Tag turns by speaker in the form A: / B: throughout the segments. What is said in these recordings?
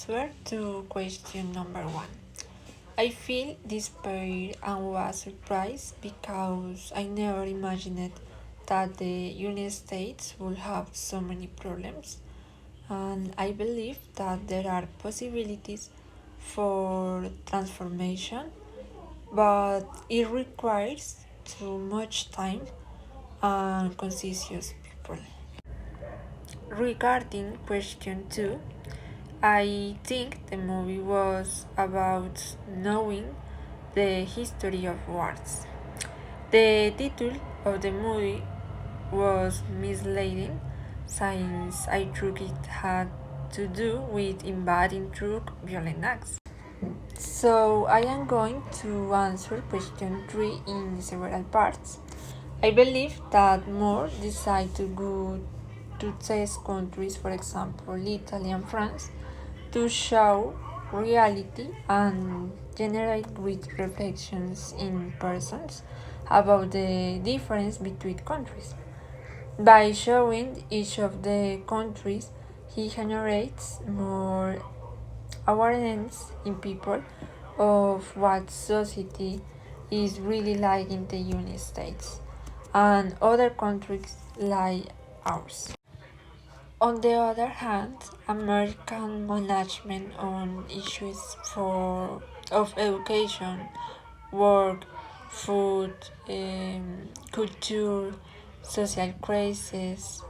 A: answer to question number one. I feel despair and was surprised because I never imagined that the United States would have so many problems, and I believe that there are possibilities for transformation, but it requires too much time and conscious people. Regarding question 2, I think the movie was about knowing the history of wars. The title of the movie was misleading since I thought it had to do with invading through violent acts. So I am going to answer question 3 in several parts. I believe that more decide to go to test countries, for example, Italy and France, to show reality and generate great reflections in persons about the difference between countries. By showing each of the countries, he generates more awareness in people of what society is really like in the United States and other countries like ours. On the other hand, American management on issues of education, work, food, culture, social crisis,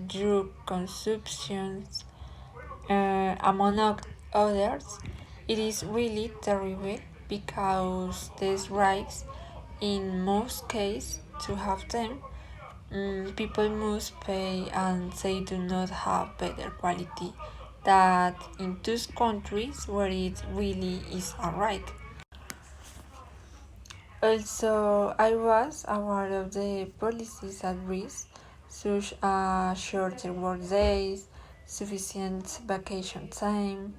A: drug consumption, among others, it is really terrible because these rights, in most cases, to have them, people must pay and they do not have better quality that in those countries where it really is a right. Also, I was aware of the policies at risk, such as shorter work days, sufficient vacation time,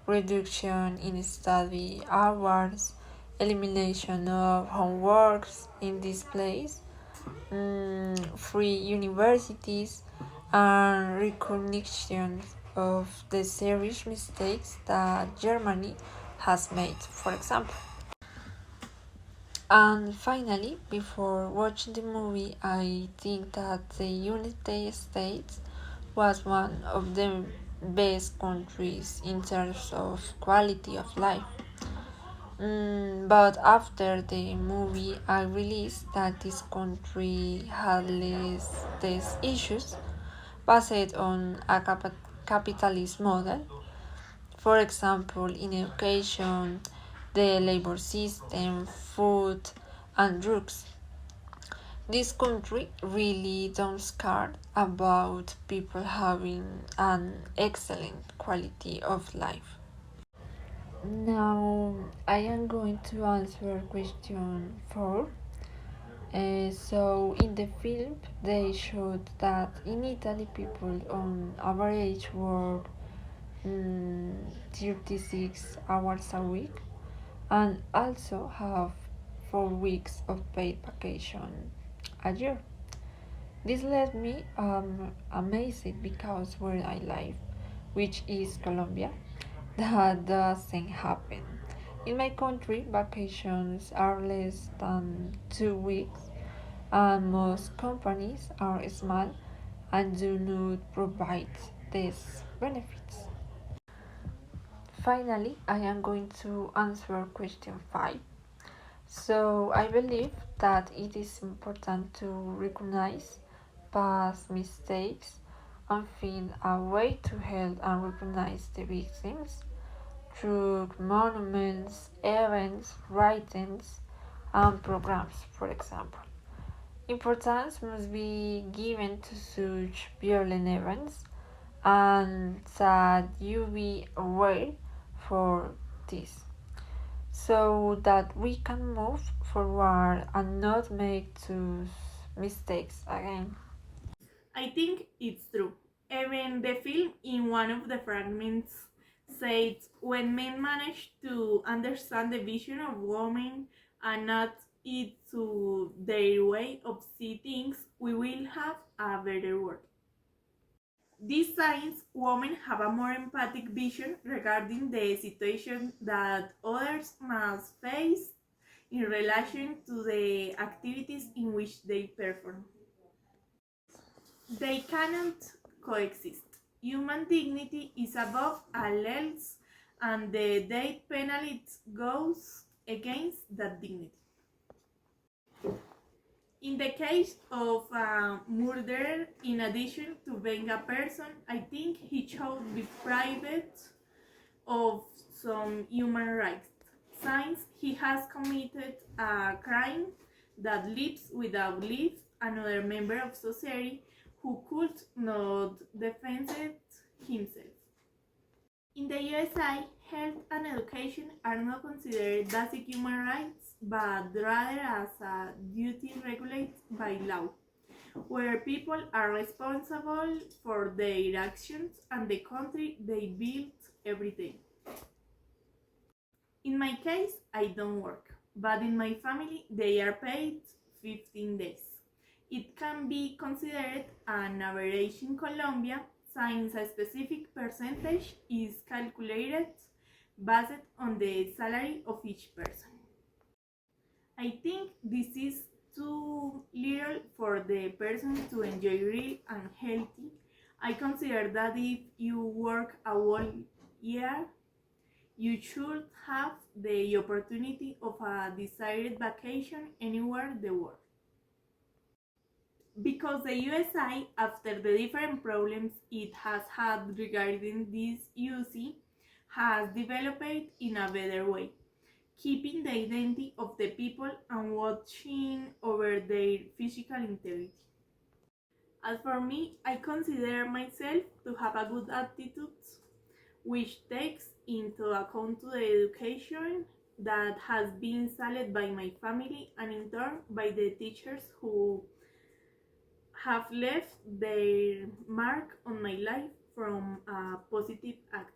A: reduction in study hours, elimination of homeworks in this place, free universities, and recognition of the serious mistakes that Germany has made, for example. And finally, before watching the movie, I think that the United States was one of the best countries in terms of quality of life. But after the movie, I realized that this country had less these issues based on a capitalist model. For example, in education, the labor system, food, and drugs. This country really don't care about people having an excellent quality of life. Now I am going to answer question 4. So in the film they showed that in Italy people on average work 36 hours a week and also have 4 weeks of paid vacation a year. This left me amazed because where I live, which is Colombia, that doesn't happen. In my country, vacations are less than 2 weeks, and most companies are small and do not provide these benefits. Finally, I am going to answer question 5. So, I believe that it is important to recognize past mistakes and find a way to help and recognize the victims through monuments, events, writings, and programs, for example. Importance must be given to such violent events and that you be aware for this so that we can move forward and not make those mistakes again.
B: I think it's true. Even the film, in one of the fragments, says when men manage to understand the vision of women and not it to their way of see things, we will have a better world. These signs, women have a more empathic vision regarding the situation that others must face in relation to the activities in which they perform. They cannot coexist. Human dignity is above all else, and the death penalty goes against that dignity. In the case of a murderer, in addition to being a person, I think he should be private of some human rights. Since he has committed a crime that leaves without leave another member of society who could not defend himself. In the USA, health and education are not considered basic human rights, but rather as a duty regulated by law, where people are responsible for their actions and the country they build every day. In my case, I don't work, but in my family, they are paid 15 days. It can be considered an average in Colombia since a specific percentage is calculated based on the salary of each person. I think this is too little for the person to enjoy real and healthy. I consider that if you work a whole year, you should have the opportunity of a desired vacation anywhere in the world. Because the USA, after the different problems it has had regarding this UC, has developed in a better way, keeping the identity of the people and watching over their physical integrity. As for me, I consider myself to have a good attitude which takes into account to the education that has been installed by my family and in turn by the teachers who have left their mark on my life from a positive action.